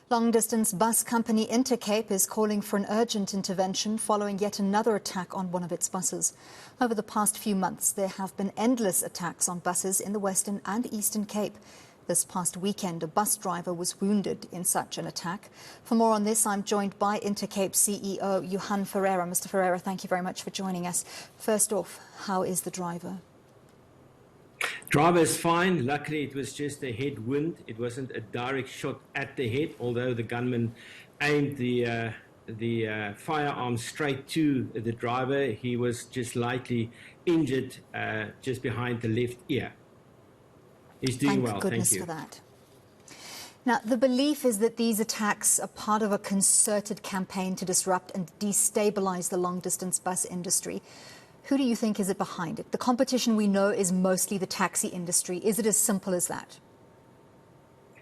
Long-distance bus company Intercape is calling for an urgent intervention following yet another attack on one of its buses. Over the past few months, there have been endless attacks on buses in the Western and Eastern Cape. This past weekend, a bus driver was wounded in such an attack. For more on this, I'm joined by Intercape CEO Johann Ferreira. Mr. Ferreira, thank you very much for joining us. First off, how is the driver? Driver is fine. Luckily, it was just a head wound. It wasn't a direct shot at the head, although the gunman aimed the firearm straight to the driver. He was just lightly injured just behind the left ear. He's doing well, thank you. Thank goodness for that. Now, the belief is that these attacks are part of a concerted campaign to disrupt and destabilize the long-distance bus industry. Who do you think is behind it? The competition we know is mostly the taxi industry. Is it as simple as that?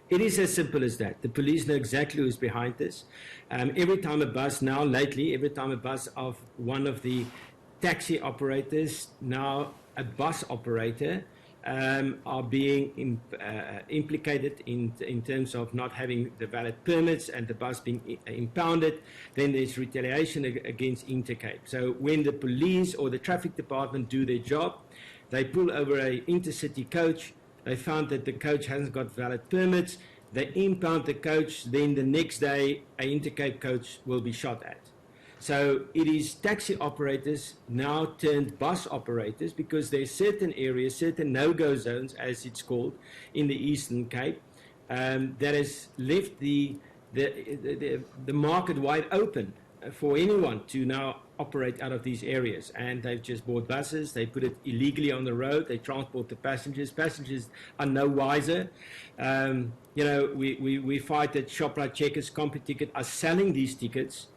It is as simple as that. The police know exactly who's behind this. Every time a bus of one of the taxi operators, now a bus operator, are being implicated in terms of not having the valid permits and the bus being impounded, then there's retaliation against Intercape. So when the police or the traffic department do their job, they pull over an intercity coach, they found that the coach hasn't got valid permits, they impound the coach, then the next day an Intercape coach will be shot at. So it is taxi operators now turned bus operators, because there's certain areas, certain no-go zones, as it's called, in the Eastern Cape, that has left the market wide open for anyone to now operate out of these areas. And they've just bought buses, they put it illegally on the road, they transport the passengers. Passengers are no wiser. We fight that Shoprite, Checkers, CompuTicket are selling these tickets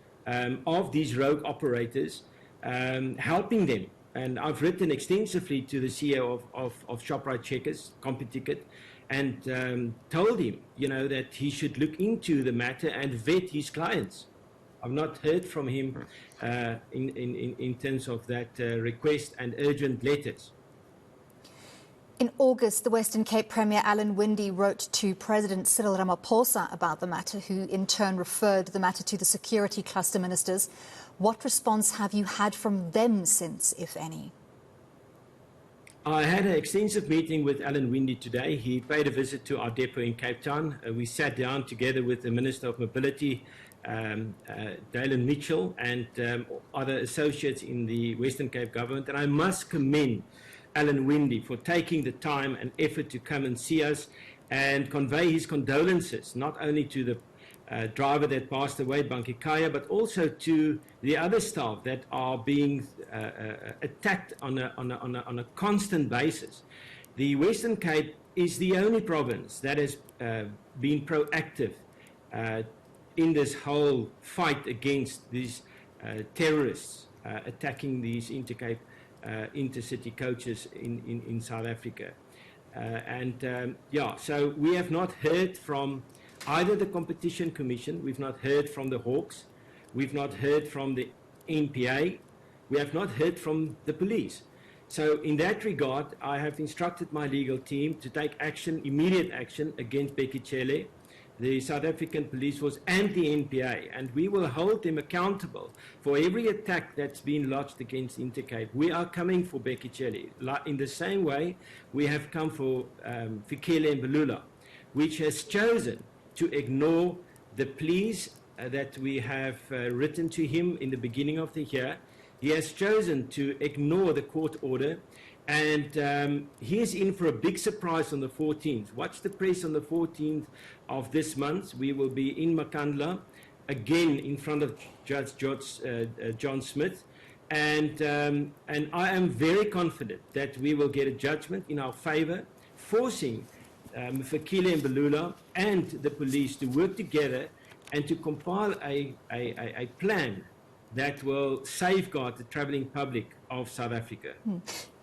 of these rogue operators, helping them. And I've written extensively to the CEO of Shoprite, Checkers, CompuTicket, and told him, that he should look into the matter and vet his clients. I've not heard from him in terms of that request and urgent letters. In August, the Western Cape Premier Alan Winde wrote to President Cyril Ramaphosa about the matter, who in turn referred the matter to the security cluster ministers. What response have you had from them since, if any? I had an extensive meeting with Alan Winde today. He paid a visit to our depot in Cape Town. We sat down together with the Minister of Mobility, Dalen Mitchell, and other associates in the Western Cape government. And I must commend Alan Winde for taking the time and effort to come and see us and convey his condolences, not only to the driver that passed away, Bankikaya, but also to the other staff that are being attacked on a constant basis. The Western Cape is the only province that has been proactive in this whole fight against these terrorists attacking these intercity coaches in South Africa. So we have not heard from either the Competition Commission, we've not heard from the Hawks, we've not heard from the NPA, we have not heard from the police. So in that regard, I have instructed my legal team to take action, immediate action, against Becky Cele, the South African Police Force, and the NPA, and we will hold them accountable for every attack that's been lodged against Intercape. We are coming for Becky Cele. In the same way, we have come for Fikile Mbalula, which has chosen to ignore the pleas that we have written to him in the beginning of the year. He has chosen to ignore the court order, and he is in for a big surprise on the 14th. Watch the press on the 14th of this month. We will be in Makandla, again in front of Judge John Smith. And I am very confident that we will get a judgment in our favor, forcing Fikile Mbalula and the police to work together and to compile a plan that will safeguard the travelling public of South Africa.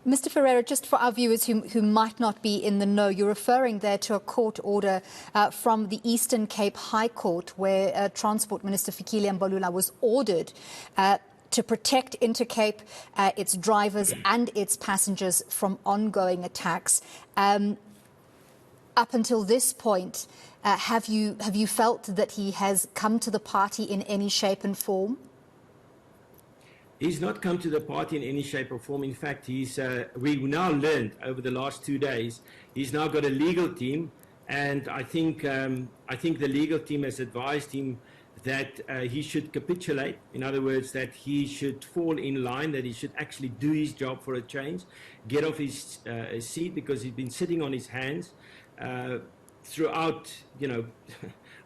Mr. Ferreira, just for our viewers who might not be in the know, you're referring there to a court order from the Eastern Cape High Court, where Transport Minister Fikile Mbalula was ordered to protect Intercape, its drivers and its passengers from ongoing attacks. Up until this point, Have you felt that he has come to the party in any shape and form? He's not come to the party in any shape or form. In fact, we now learned over the last 2 days, he's now got a legal team, and I think the legal team has advised him that he should capitulate. In other words, that he should fall in line, that he should actually do his job for a change, get off his seat, because he's been sitting on his hands throughout,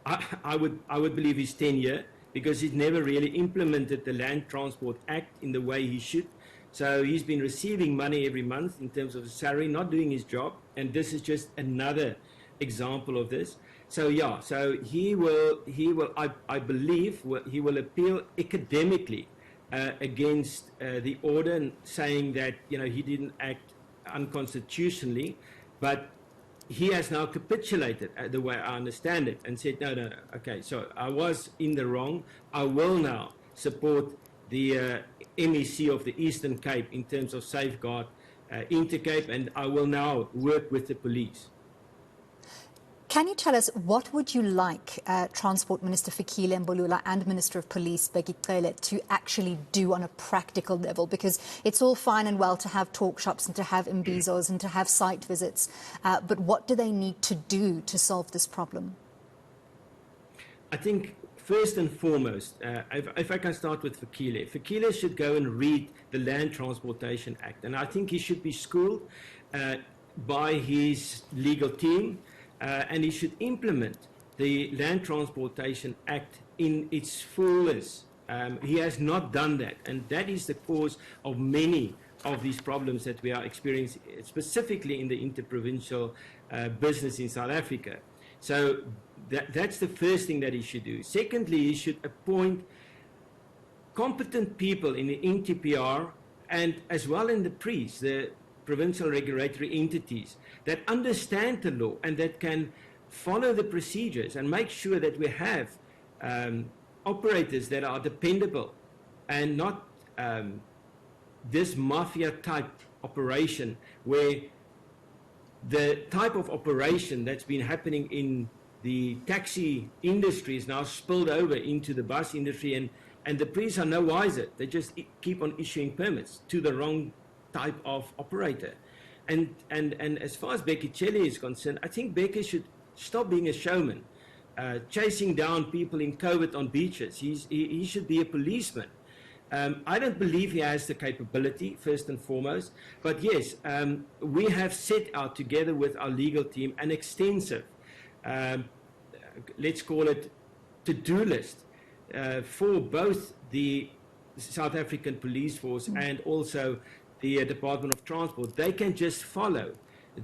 I would believe his tenure, because he's never really implemented the Land Transport Act in the way he should. So he's been receiving money every month in terms of his salary, not doing his job, and this is just another example of this. So yeah, so he will, I believe, he will appeal academically against the order, saying that he didn't act unconstitutionally, but he has now capitulated, the way I understand it, and said, no, okay, so I was in the wrong. I will now support the MEC of the Eastern Cape in terms of safeguard Intercape, and I will now work with the police. Can you tell us, what would you like Transport Minister Fikile Mbalula and Minister of Police Bheki Cele to actually do on a practical level? Because it's all fine and well to have talk shops and to have imbizos and to have site visits, but what do they need to do to solve this problem? I think first and foremost, if I can start with Fikile should go and read the Land Transportation Act, and I think he should be schooled by his legal team. And he should implement the Land Transportation Act in its fullness. He has not done that, and that is the cause of many of these problems that we are experiencing, specifically in the interprovincial business in South Africa. So that's the first thing that he should do. Secondly, he should appoint competent people in the NTPR and as well in the PRIS, the provincial regulatory entities, that understand the law and that can follow the procedures and make sure that we have operators that are dependable and not this mafia type operation, where the type of operation that's been happening in the taxi industry is now spilled over into the bus industry, and the police are no wiser. They just keep on issuing permits to the wrong type of operator. And as far as Bheki Cele is concerned, I think Bheki should stop being a showman, chasing down people in COVID on beaches. He should be a policeman. I don't believe he has the capability, first and foremost, but yes, we have set out together with our legal team an extensive, let's call it, to-do list for both the South African Police Force and also the Department of Transport. They can just follow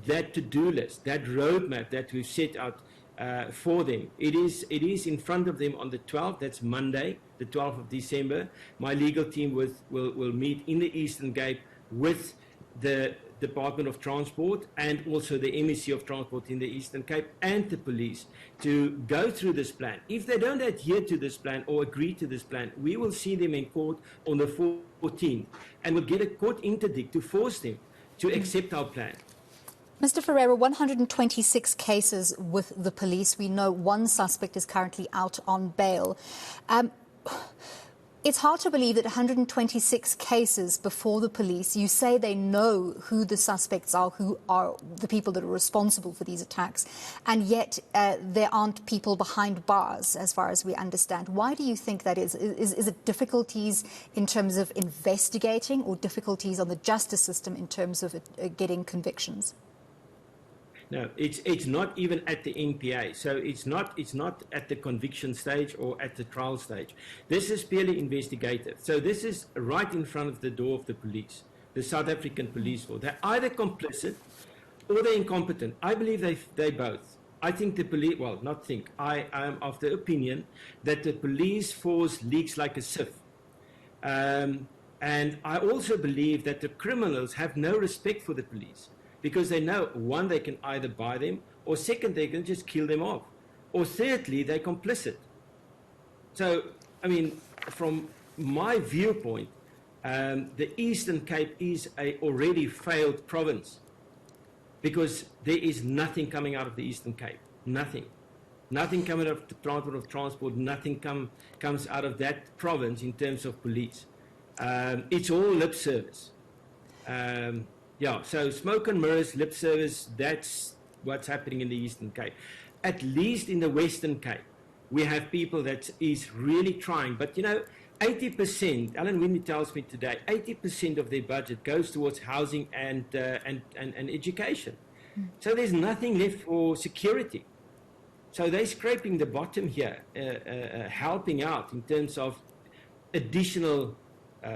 that to-do list, that roadmap that we've set out for them. It is in front of them on the 12th, that's Monday, the 12th of December. My legal team will meet in the Eastern Cape with the Department of Transport and also the MEC of Transport in the Eastern Cape and the police to go through this plan. If they don't adhere to this plan or agree to this plan, we will see them in court on the 14th and we'll get a court interdict to force them to accept our plan. Mr. Ferreira, 126 cases with the police. We know one suspect is currently out on bail. It's hard to believe that 126 cases before the police, you say they know who the suspects are, who are the people that are responsible for these attacks, and yet there aren't people behind bars, as far as we understand. Why do you think that is? Is it difficulties in terms of investigating or difficulties on the justice system in terms of getting convictions? No, it's not even at the NPA. So it's not at the conviction stage or at the trial stage. This is purely investigative. So this is right in front of the door of the police, the South African Police Force. They're either complicit or they're incompetent. I believe they both. I think the police, well, not think. I am of the opinion that the police force leaks like a sieve. And I also believe that the criminals have no respect for the police, because they know, one, they can either buy them, or second, they can just kill them off, or thirdly, they're complicit. So, I mean, from my viewpoint, the Eastern Cape is a already failed province, because there is nothing coming out of the Eastern Cape, nothing. Nothing coming out of the Department of Transport, nothing comes out of that province in terms of police. It's all lip service. Yeah, so smoke and mirrors, lip service, that's what's happening in the Eastern Cape. At least in the Western Cape, we have people that is really trying. But, 80%, Alan Winnie tells me today, 80% of their budget goes towards housing and education. So there's nothing left for security. So they're scraping the bottom here, helping out in terms of additional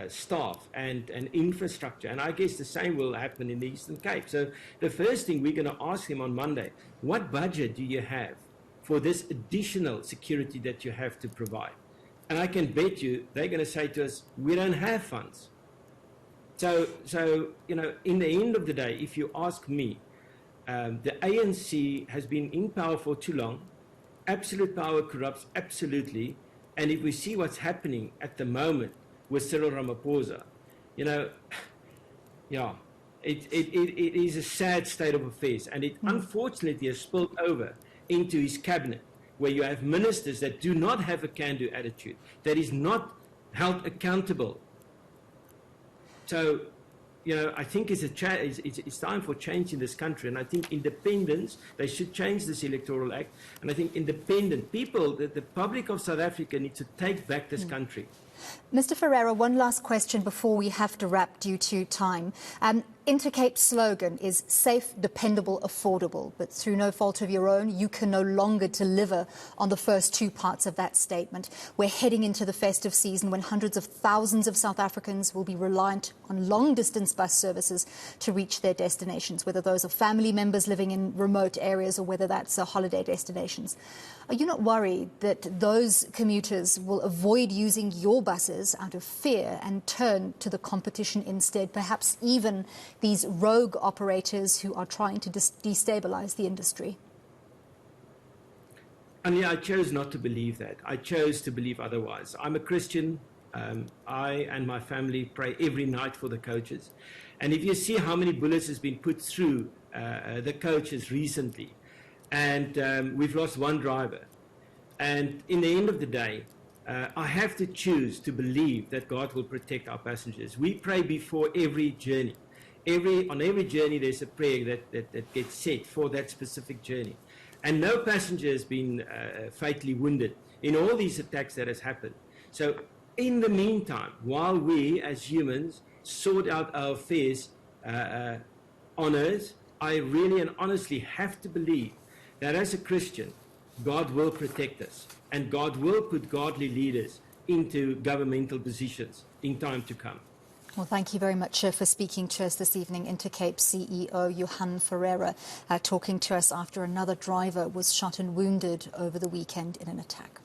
staff and infrastructure. And I guess the same will happen in the Eastern Cape. So the first thing we're going to ask them on Monday, what budget do you have for this additional security that you have to provide? And I can bet you they're going to say to us, we don't have funds. So in the end of the day, if you ask me, the ANC has been in power for too long. Absolute power corrupts, absolutely. And if we see what's happening at the moment with Cyril Ramaphosa, yeah, it is a sad state of affairs. And it unfortunately has spilled over into his cabinet, where you have ministers that do not have a can-do attitude, that is not held accountable. So, I think it's time for change in this country, and I think independence, they should change this Electoral Act, and I think independent people, the public of South Africa needs to take back this country. Mr. Ferreira, one last question before we have to wrap due to time. Intercape's slogan is safe, dependable, affordable, but through no fault of your own, you can no longer deliver on the first two parts of that statement. We're heading into the festive season when hundreds of thousands of South Africans will be reliant on long-distance bus services to reach their destinations, whether those are family members living in remote areas or whether that's holiday destinations. Are you not worried that those commuters will avoid using your buses out of fear and turn to the competition instead, perhaps even these rogue operators who are trying to destabilize the industry? And I chose not to believe that. I chose to believe otherwise. I'm a Christian. I and my family pray every night for the coaches. And if you see how many bullets has been put through the coaches recently, and we've lost one driver. And in the end of the day, I have to choose to believe that God will protect our passengers. We pray before every journey. On every journey, there's a prayer that gets set for that specific journey. And no passenger has been fatally wounded in all these attacks that has happened. So in the meantime, while we as humans sort out our affairs on earth, I really and honestly have to believe that as a Christian, God will protect us, and God will put godly leaders into governmental positions in time to come. Well, thank you very much for speaking to us this evening. Intercape CEO Johann Ferreira talking to us after another driver was shot and wounded over the weekend in an attack.